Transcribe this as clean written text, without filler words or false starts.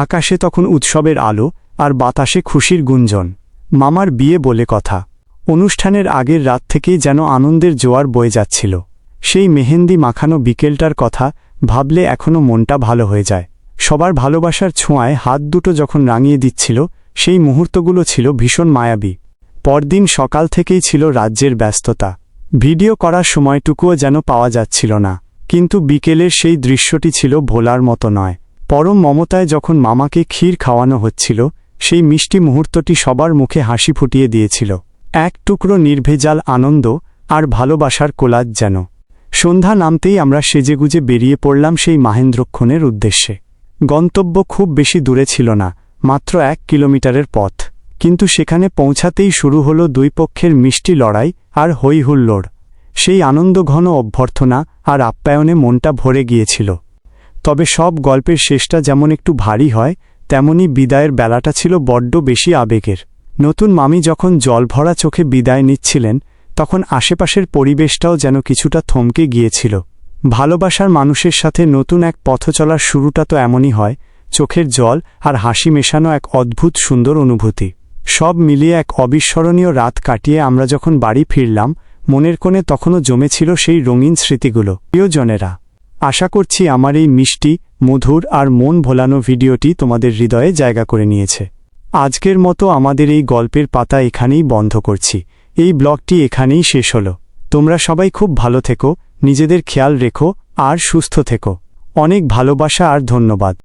আকাশে তখন উৎসবের আলো আর বাতাসে খুশির গুঞ্জন। মামার বিয়ে বলে কথা। অনুষ্ঠানের আগের রাত থেকেই যেন আনন্দের জোয়ার বয়ে যাচ্ছিল। সেই মেহেন্দি মাখানো বিকেলটার কথা ভাবলে এখনো মনটা ভালো হয়ে যায়। সবার ভালোবাসার ছোঁয়ায় হাত দুটো যখন রাঙিয়ে দিচ্ছিল, সেই মুহূর্তগুলো ছিল ভীষণ মায়াবী। পরদিন সকাল থেকেই ছিল রাজ্যের ব্যস্ততা। ভিডিও করার সময়টুকুও যেন পাওয়া যাচ্ছিল না। কিন্তু বিকেলের সেই দৃশ্যটি ছিল ভোলার মতো নয়। পরম মমতায় যখন মামাকে ক্ষীর খাওয়ানো হচ্ছিল, সেই মিষ্টি মুহূর্তটি সবার মুখে হাসি ফুটিয়ে দিয়েছিল। এক টুকরো নির্ভেজাল আনন্দ আর ভালোবাসার কোলাজ যেন। সন্ধ্যা নামতেই আমরা সেজেগুজে বেরিয়ে পড়লাম সেই মাহেন্দ্রক্ষণের উদ্দেশ্যে। গন্তব্য খুব বেশি দূরে ছিল না, মাত্র 1 কিলোমিটারের পথ। কিন্তু সেখানে পৌঁছাতেই শুরু হলো দুই পক্ষের মিষ্টি লড়াই আর হইহুল্লোড়। সেই আনন্দঘন অভ্যর্থনা আর আপ্যায়নে মনটা ভরে গিয়েছিল। তবে সব গল্পের শেষটা যেমন একটু ভারী হয়, তেমনি বিদায়ের বেলাটা ছিল বড্ড বেশি আবেগের। নতুন মামি যখন জলভরা চোখে বিদায় নিচ্ছিলেন, তখন আশেপাশের পরিবেশটাও যেন কিছুটা থমকে গিয়েছিল। ভালোবাসার মানুষের সাথে নতুন এক পথ চলার শুরুটা তো এমনই হয়, চোখের জল আর হাসি মেশানো এক অদ্ভুত সুন্দর অনুভূতি। সব মিলিয়ে এক অবিস্মরণীয় রাত কাটিয়ে আমরা যখন বাড়ি ফিরলাম, মনের কোণে তখনও জমেছিল সেই রঙিন স্মৃতিগুলো। প্রিয়জনেরা, আশা করছি আমার এই মিষ্টি, মধুর আর মন ভোলানো ভিডিওটি তোমাদের হৃদয়ে জায়গা করে নিয়েছে। আজকের মতো আমাদের এই গল্পের পাতা এখানেই বন্ধ করছি। এই ব্লগটি এখানেই শেষ হলো। তোমরা সবাই খুব ভালো থেকো, নিজেদের খেয়াল রেখো আর সুস্থ থেকো। অনেক ভালোবাসা আর ধন্যবাদ।